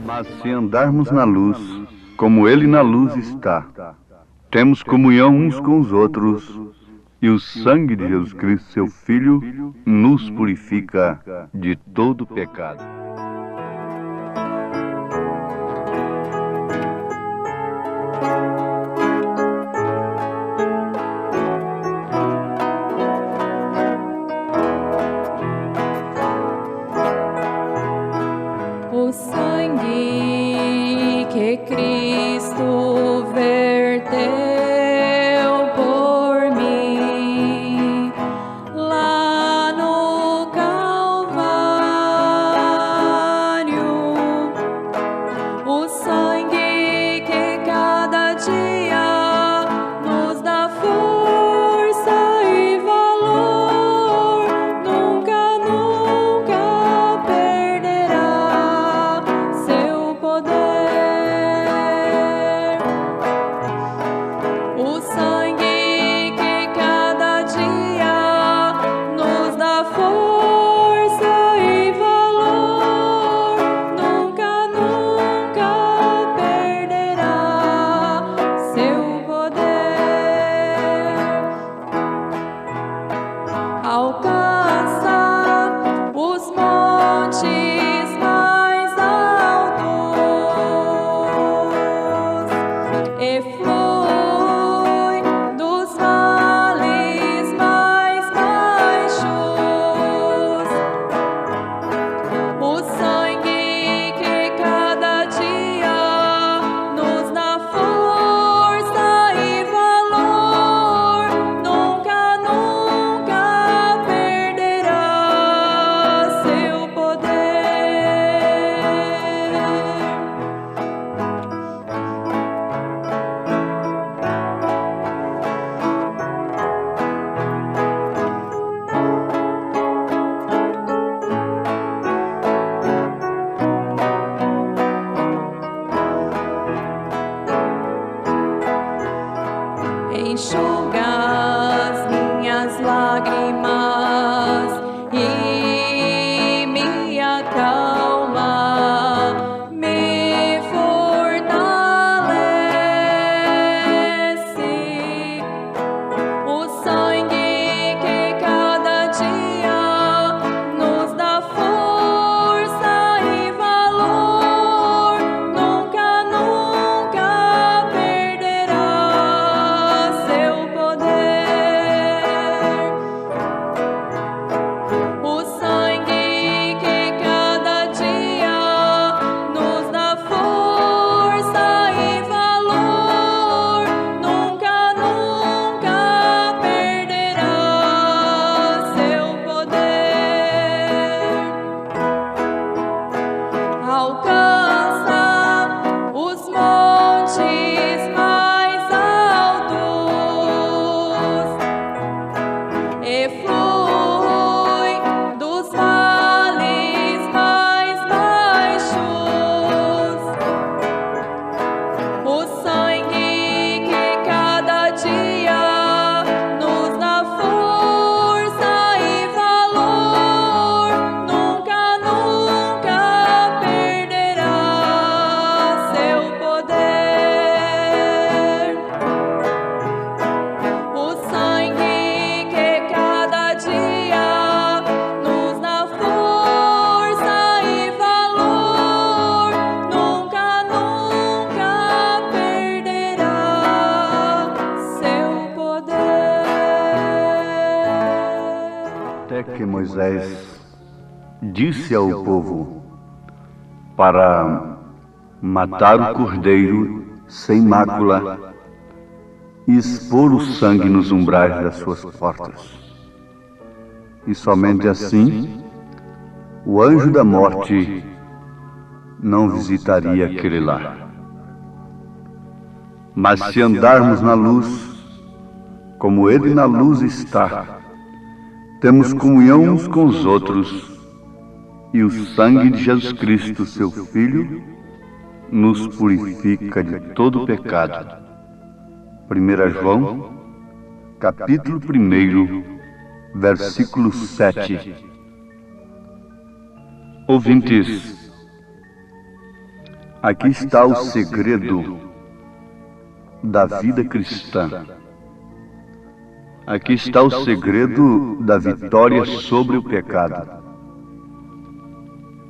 Mas se andarmos na luz, como Ele na luz está, temos comunhão uns com os outros, e o sangue de Jesus Cristo, seu Filho, nos purifica de todo pecado. O sangue que Cristo verteu por mim lá no Calvário, o sangue que cada dia nos dá força e valor, nunca, nunca perderá seu poder. O sangue que cada dia nos dá força e valor, nunca, nunca perderá seu poder. Alcança os montes mais altos e flui dos vales mais baixos. O sangue que cada dia nos dá força e valor, nunca, nunca perderá seu poder. Enxuga as minhas lágrimas e me acalma, me fortalece. O sangue que cada dia nos dá força e valor, nunca, nunca perderá seu poder. O sangue que cada dia nos dá força e valor, nunca, nunca perderá seu poder. Alcança os montes mais altos e flui dos vales mais baixos. O sangue que cada dia nos dá força e valor, nunca, nunca perderá seu poder. O sangue que cada dia nos dá força e valor, nunca, nunca perderá seu poder. Até que Moisés disse ao povo para matar o cordeiro sem mácula e expor o sangue nos umbrais das suas portas. E somente assim o anjo da morte não visitaria aquele lar. Mas se andarmos na luz, como Ele na luz está, temos comunhão uns com os outros, e o sangue de Jesus Cristo, seu Filho, nos purifica de todo pecado. 1 João, capítulo 1, versículo 7. Ouvintes, aqui está o segredo da vida cristã. Aqui está o segredo da vitória sobre o pecado.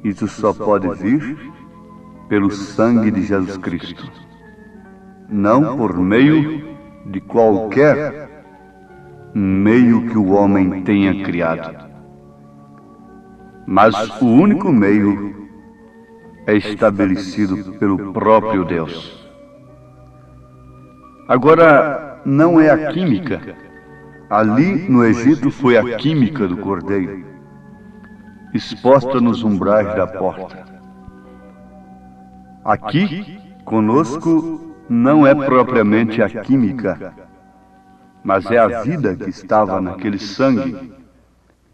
Isso só pode vir pelo sangue de Jesus Cristo, não por meio de qualquer meio que o homem tenha criado. Mas o único meio é estabelecido pelo próprio Deus. Agora, não é a química. Ali no Egito foi a química do cordeiro, exposta nos umbrais da porta. Aqui, conosco, não é propriamente a química, mas é a vida que estava naquele sangue,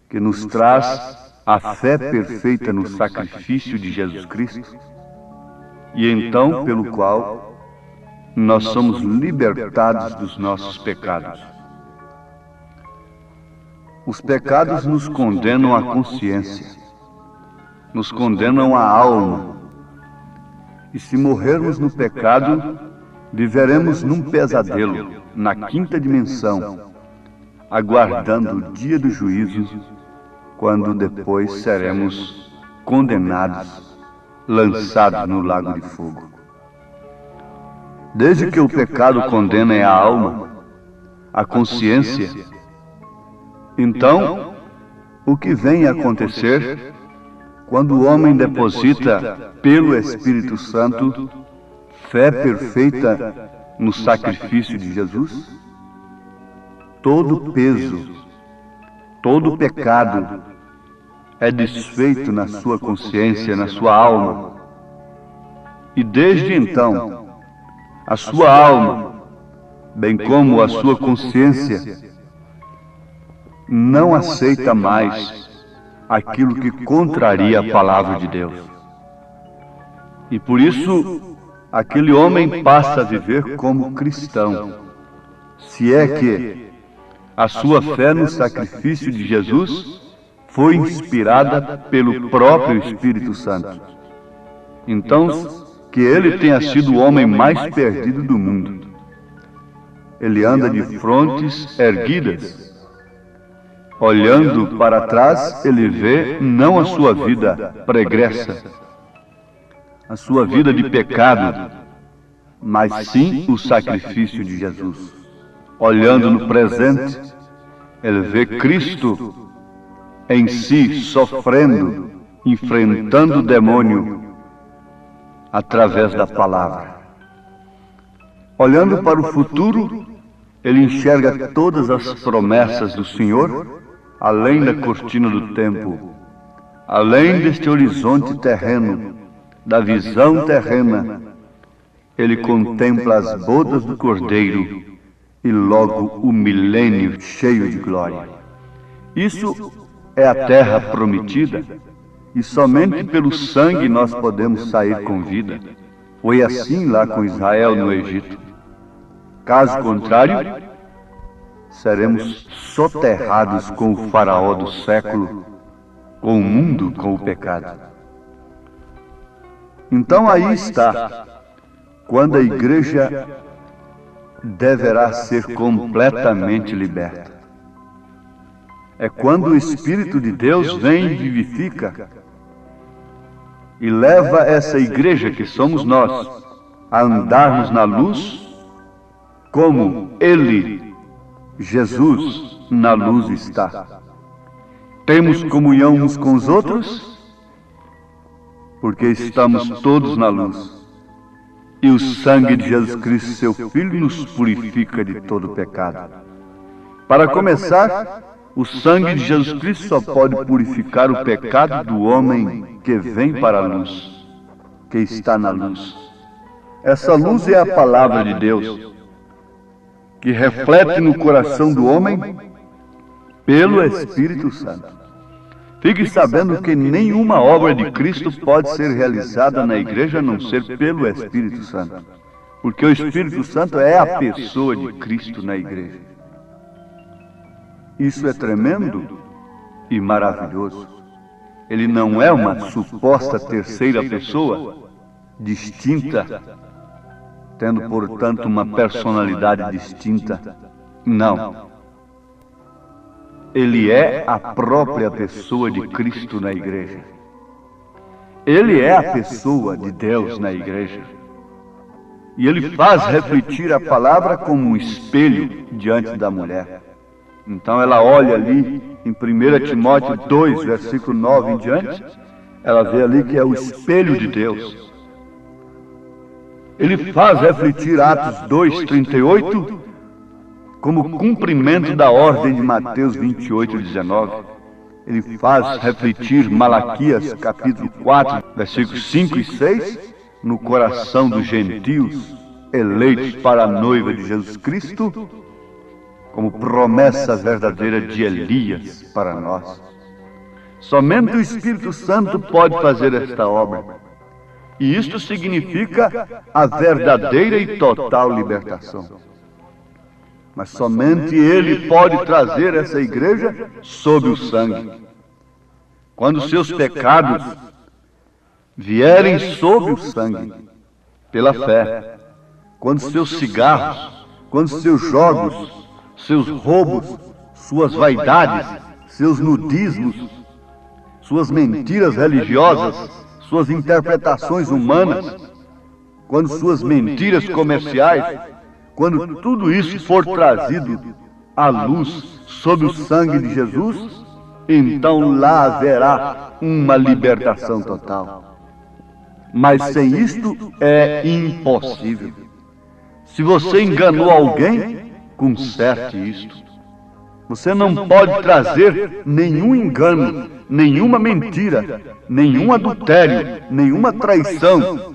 que nos traz a fé perfeita no sacrifício de Jesus Cristo, e então pelo qual nós somos libertados dos nossos pecados. Os pecados nos condenam a consciência, nos condenam a alma, e se morrermos no pecado, viveremos num pesadelo, na quinta dimensão, aguardando o dia do juízo, quando depois seremos condenados, lançados no lago de fogo. Desde que o pecado condena a alma, a consciência, então, o que vem a acontecer quando o homem deposita pelo Espírito Santo fé perfeita no sacrifício de Jesus? Todo peso, todo pecado é desfeito na sua consciência, na sua alma. E desde então, a sua alma, bem como a sua consciência, não aceita mais aquilo que contraria a palavra de Deus. E por isso, aquele homem passa a viver como cristão, se é que a sua fé no sacrifício de Jesus foi inspirada pelo próprio Espírito Santo. Então, que ele tenha sido o homem mais perdido do mundo. Ele anda de frontes erguidas. Olhando para trás, ele vê não a sua vida pregressa, a sua vida de pecado, mas sim o sacrifício de Jesus. Olhando no presente, ele vê Cristo em si sofrendo, enfrentando o demônio através da palavra. Olhando para o futuro, ele enxerga todas as promessas do Senhor, além da cortina do tempo, além deste horizonte terreno, da visão terrena, ele contempla as bodas do Cordeiro e logo o milênio cheio de glória. Isso é a terra prometida, e somente pelo sangue nós podemos sair com vida. Foi assim lá com Israel no Egito. Caso contrário, seremos soterrados com o faraó do século, com o mundo, com o pecado. Então aí está, quando a igreja deverá ser completamente liberta. É quando o Espírito de Deus vem e vivifica e leva essa igreja que somos nós a andarmos na luz como Ele, Jesus, na luz está. Temos comunhão uns com os outros porque estamos todos na luz. E o sangue de Jesus Cristo, seu Filho, nos purifica de todo pecado. Para começar, o sangue de Jesus Cristo só pode purificar o pecado do homem que vem para a luz, que está na luz. Essa luz é a palavra de Deus, que reflete no coração do homem pelo Espírito Santo. Fique sabendo que nenhuma obra de Cristo pode ser realizada na igreja a não ser pelo Espírito Santo. Porque o Espírito Santo é a pessoa de Cristo na igreja. Isso é tremendo e maravilhoso. Ele não é uma suposta terceira pessoa, distinta, tendo, portanto, uma personalidade distinta. Não. Ele é a própria pessoa de Cristo na igreja. Ele é a pessoa de Deus na igreja. E ele faz refletir a palavra como um espelho diante da mulher. Então ela olha ali em 1 Timóteo 2, versículo 9 em diante, ela vê ali que é o espelho de Deus. Ele faz refletir Atos 2, 38, como cumprimento da ordem de Mateus 28, 19. Ele faz refletir Malaquias, capítulo 4, versículos 5 e 6, no coração dos gentios, eleitos para a noiva de Jesus Cristo, como promessa verdadeira de Elias para nós. Somente o Espírito Santo pode fazer esta obra. E isto significa a verdadeira e total libertação. Mas somente Ele pode trazer essa igreja sob o sangue. Quando seus pecados vierem sob o sangue, pela fé, quando seus cigarros, quando seus jogos, seus roubos, suas vaidades, seus nudismos, suas mentiras religiosas, suas interpretações humanas, quando suas mentiras comerciais, quando tudo isso for trazido à luz sob o sangue de Jesus, então lá haverá uma libertação total. Mas sem isto é impossível. Se você enganou alguém, conserte isto. Você não pode trazer nenhum engano, nenhuma mentira, nenhum adultério, nenhuma traição,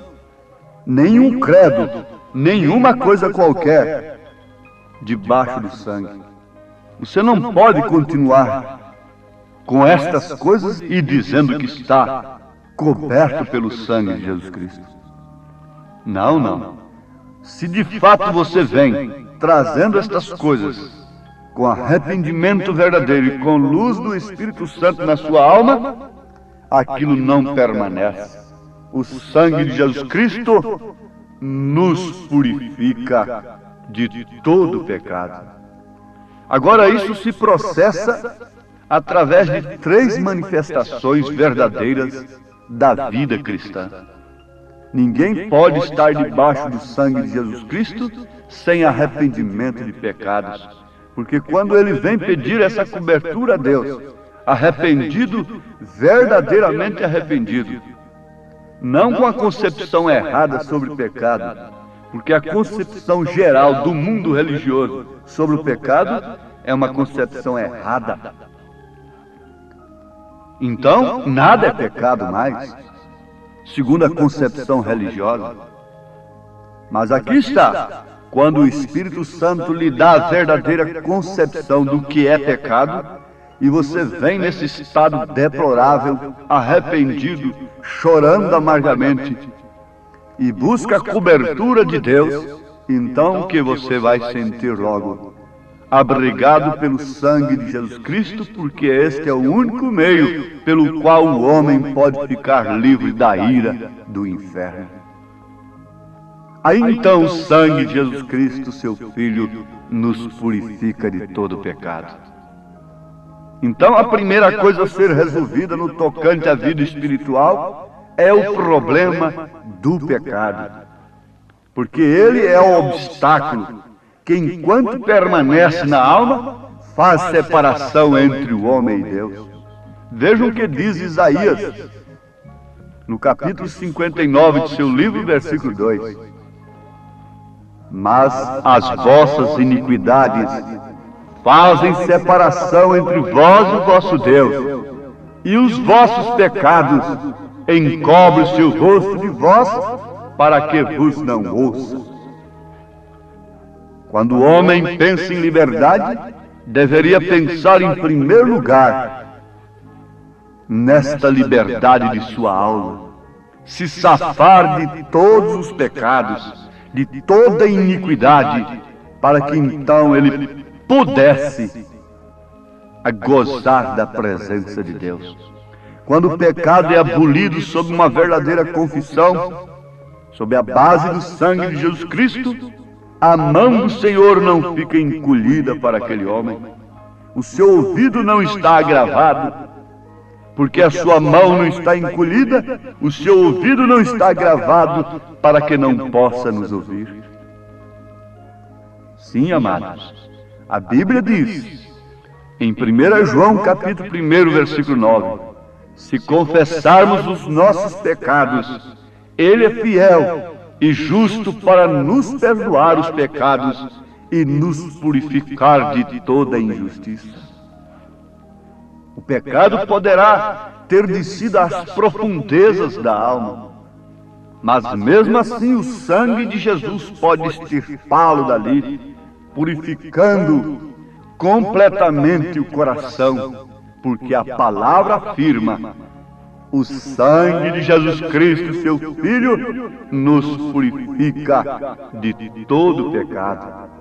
nenhum credo, nenhuma coisa qualquer debaixo do sangue. Você não pode continuar com estas coisas e dizendo que está coberto pelo sangue de Jesus Cristo. Não, não. Se de fato você vem trazendo estas coisas com arrependimento verdadeiro e com luz do Espírito Santo na sua alma, aquilo não permanece. O sangue de Jesus Cristo nos purifica de todo pecado. Agora isso se processa através de 3 manifestações verdadeiras da vida cristã. Ninguém pode estar debaixo do sangue de Jesus Cristo sem arrependimento de pecados. Porque quando ele vem pedir essa cobertura a Deus, arrependido, verdadeiramente arrependido, não com a concepção errada sobre o pecado, porque a concepção geral do mundo religioso sobre o pecado é uma concepção errada. Então, nada é pecado mais, segundo a concepção religiosa. Mas aqui está, quando o Espírito Santo lhe dá a verdadeira concepção do que é pecado, e você vem nesse estado deplorável, arrependido, chorando amargamente, e busca a cobertura de Deus, então que você vai sentir logo, abrigado pelo sangue de Jesus Cristo, porque este é o único meio pelo qual o homem pode ficar livre da ira do inferno. Aí então o sangue de Jesus Cristo, seu Filho, nos purifica de todo pecado. Então a primeira coisa a ser resolvida no tocante à vida espiritual é o problema do pecado. Porque ele é o obstáculo que, enquanto permanece na alma, faz separação entre o homem e Deus. Vejam o que diz Isaías, no capítulo 59 de seu livro, versículo 2. Mas as vossas iniquidades fazem separação entre vós e o vosso Deus, e os vossos pecados encobrem-se o rosto de vós, para que vos não ouça. Quando o homem pensa em liberdade, deveria pensar em primeiro lugar nesta liberdade de sua alma, se safar de todos os pecados, de toda iniquidade, para que então ele pudesse a gozar da presença de Deus. Quando o pecado é abolido sob uma verdadeira confissão, sob a base do sangue de Jesus Cristo, a mão do Senhor não fica encolhida para aquele homem. O seu ouvido não está agravado, porque a sua mão não está encolhida, o seu ouvido não está agravado para que não possa nos ouvir. Sim, amados, a Bíblia diz, em 1 João capítulo 1, versículo 9, se confessarmos os nossos pecados, Ele é fiel e justo para nos perdoar os pecados e nos purificar de toda injustiça. O pecado poderá ter descido às profundezas da alma, mas mesmo assim o sangue de Jesus pode extirpá-lo dali, purificando completamente o coração, porque a palavra afirma: o sangue de Jesus Cristo, seu Filho, nos purifica de todo pecado.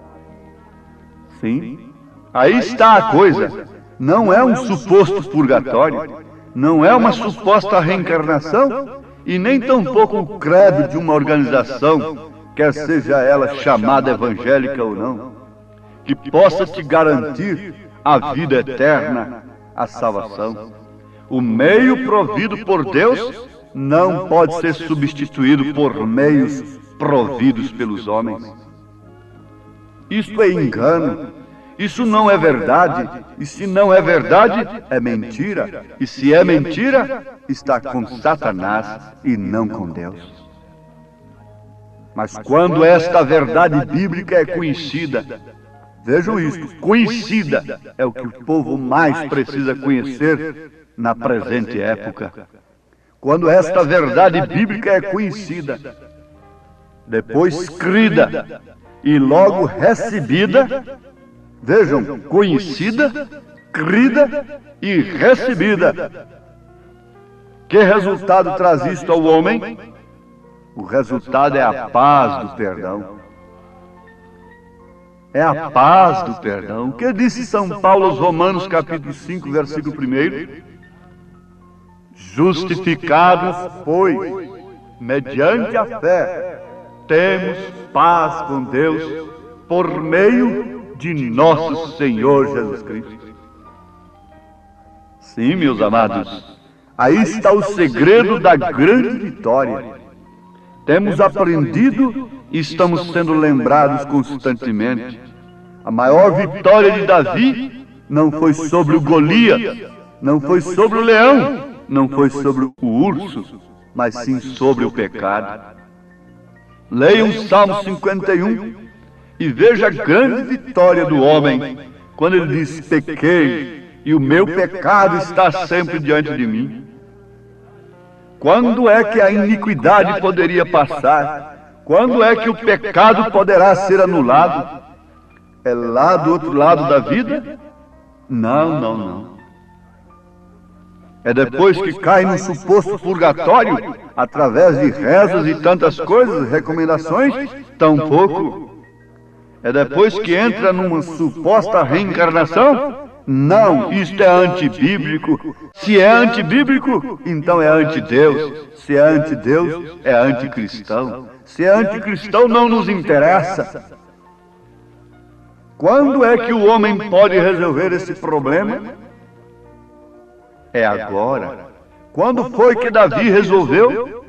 Sim, aí está a coisa. Não é um suposto purgatório, não é uma suposta reencarnação, e nem tampouco o credo de uma organização, quer seja ela chamada evangélica ou não, que possa te garantir a vida eterna, a salvação. O meio provido por Deus não pode ser substituído por meios providos pelos homens. Isto é engano, isso não é verdade, e se não é verdade, é mentira, e se é mentira, está com Satanás e não com Deus. Mas quando esta verdade bíblica é conhecida, vejam isso, conhecida é o que o povo mais precisa conhecer na presente época. Quando esta verdade bíblica é conhecida, depois crida e logo recebida, vejam, conhecida, crida e recebida. Que resultado traz isto ao homem? O resultado é a paz do perdão. É a paz do perdão. O que disse São Paulo aos Romanos, capítulo 5, versículo 1? Justificados, pois, mediante a fé, temos paz com Deus por meio de nosso Senhor Jesus Cristo. Sim, meus amados, aí está o segredo da grande vitória. Temos aprendido e estamos sendo lembrados constantemente. A maior vitória de Davi não foi sobre o Golias, não foi sobre o leão, não foi sobre o urso, mas sim sobre o pecado. Leiam o Salmo 51 e veja a grande vitória do homem, quando ele diz: pequei, e o meu pecado está sempre diante de mim. Quando é que a iniquidade poderia passar? Quando é que o pecado poderá ser anulado? É lá do outro lado da vida? Não, não, não. É depois que cai no suposto purgatório, através de rezas e tantas coisas, recomendações? Tampouco. É depois que entra numa suposta reencarnação? Não, isto é antibíblico. Se é antibíblico, então é antideus. Se é antideus, é anticristão. Se é anticristão, não nos interessa. Quando é que o homem pode resolver esse problema? É agora. Quando foi que Davi resolveu?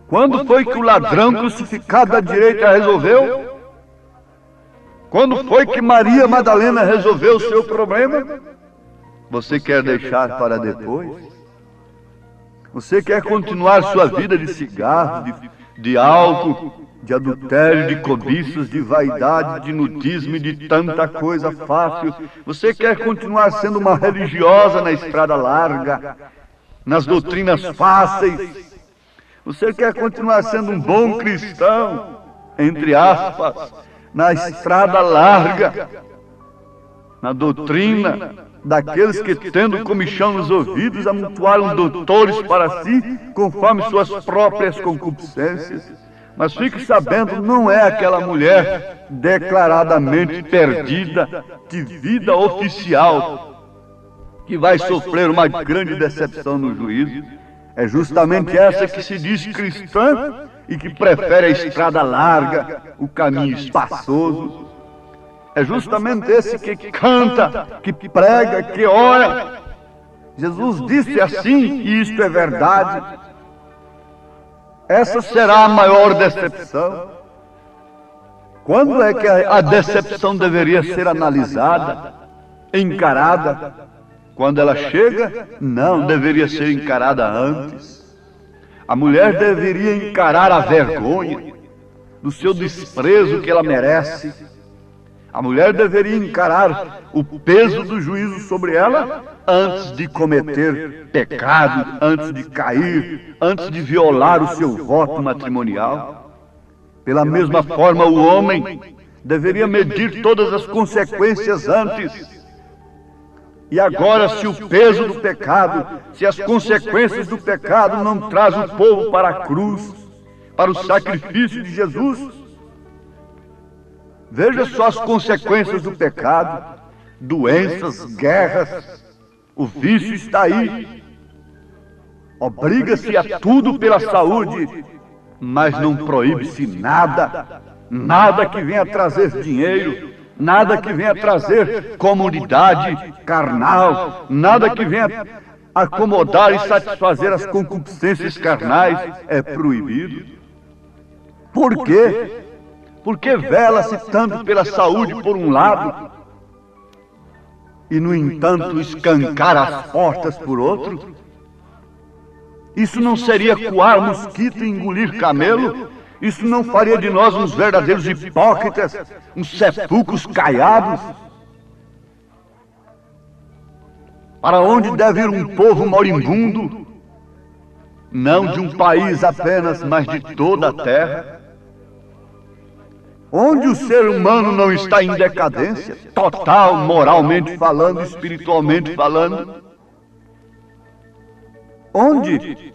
Quando foi que o ladrão crucificado à direita resolveu? Quando foi que Maria Madalena resolveu o seu problema? Você quer deixar para depois? Você quer continuar sua vida de cigarro, de álcool, de adultério, de cobiças, de vaidade, de nudismo e de tanta coisa fácil? Você quer continuar sendo uma religiosa na estrada larga, nas doutrinas fáceis? Você quer continuar sendo um bom cristão, entre aspas, na estrada larga, na doutrina daqueles que, tendo comichão nos ouvidos, amontoaram doutores para si, conforme suas próprias concupiscências? Mas fique sabendo, não é aquela mulher declaradamente perdida de vida oficial que vai sofrer uma grande decepção no juízo. É justamente essa que se diz cristã e que prefere a estrada larga, o caminho espaçoso. É justamente esse que canta, que prega, que ora. Jesus disse assim, e isto é verdade. Essa será a maior decepção. Quando é que a decepção deveria ser analisada, encarada? Quando ela chega? Não, deveria ser encarada antes. A mulher deveria encarar a vergonha do seu desprezo que ela merece. A mulher deveria encarar o peso do juízo sobre ela antes de cometer pecado, antes de cair, antes de violar o seu voto matrimonial. Pela mesma forma, o homem deveria medir todas as consequências antes. E agora, se o peso do pecado, se as consequências do pecado não traz o povo para a cruz, para o sacrifício de Jesus, veja só as consequências do pecado: doenças, guerras, o vício está aí. Obriga-se a tudo pela saúde, mas não proíbe-se nada, nada que venha trazer dinheiro, nada que venha trazer comodidade carnal, nada que venha acomodar e satisfazer as concupiscências carnais é proibido. Por quê? Porque vela-se tanto pela saúde por um lado e, no entanto, escancara as portas por outro? Isso não seria coar mosquito e engolir camelo? Isso não faria de nós uns verdadeiros hipócritas, uns sepulcros caiados? Para onde deve ir um povo moribundo? Não de um país apenas, mas de toda a terra. Onde o ser humano não está em decadência total, moralmente falando, espiritualmente falando? Onde?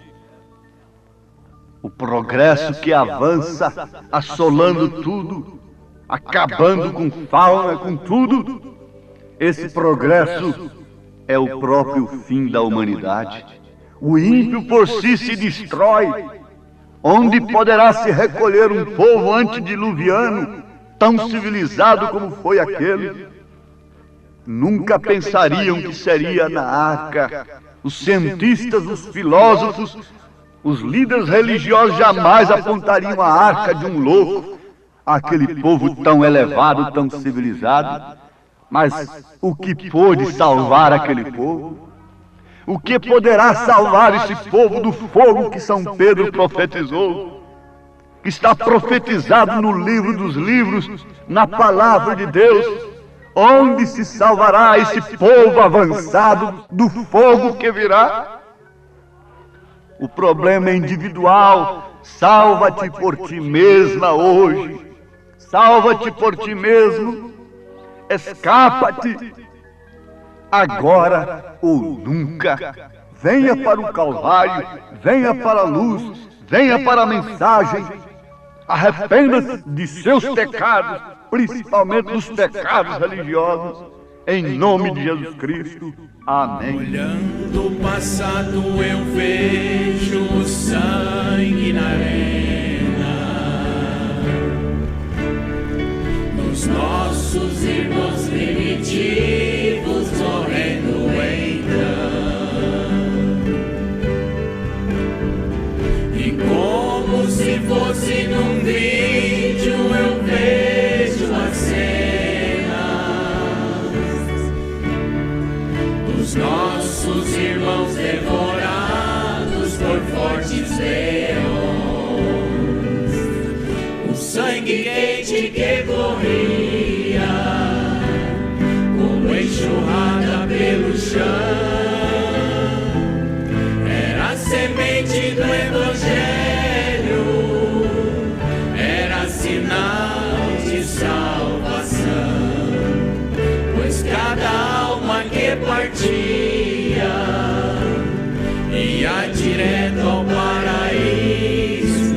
O progresso que avança, assolando tudo, acabando com fauna, com tudo. Esse progresso é o próprio fim da humanidade. O ímpio por si se destrói. Onde poderá se recolher um povo antediluviano, tão civilizado como foi aquele? Nunca pensariam que seria na arca. Os cientistas, os filósofos, os líderes religiosos jamais apontariam a arca de um louco, aquele povo tão elevado, tão civilizado. Mas o que pôde salvar aquele povo? O que poderá salvar esse povo do fogo que São Pedro profetizou? Que está profetizado no livro dos livros, na palavra de Deus. Onde se salvará esse povo avançado do fogo que virá? O problema é individual. Salva-te por ti mesma hoje. Salva-te por ti mesmo. Escapa-te. Agora ou nunca. Venha para o Calvário. Venha para a luz. Venha para a mensagem. Arrependa-se de seus pecados, principalmente dos pecados religiosos, em nome de Jesus Cristo. Amém. Olhando o passado eu vejo o sangue na arena dos nossos irmãos primitivos morrendo então. E como se fosse num vídeo eu vejo as cenas dos nossos irmãos devorados por fortes leões. O sangue quente que corria como enxurrada pelo chão era a semente do Evangelho, era sinal de salvação, pois cada alma que partia ia direto ao paraíso,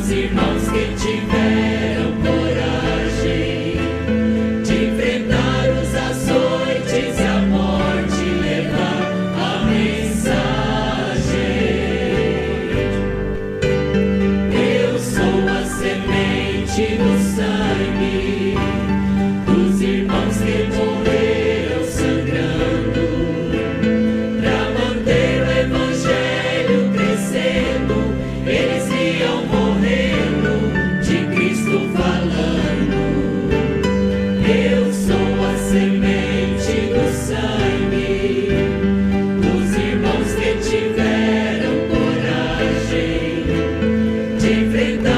dos irmãos que tiveram coragem de enfrentar os açoites e a morte, levar a mensagem. Eu sou a semente do sangue dos irmãos que morreram sangrando pra manter o evangelho crescendo. Eles iam morrendo, de Cristo falando. Eu sou a semente do sangue dos irmãos que tiveram coragem de enfrentar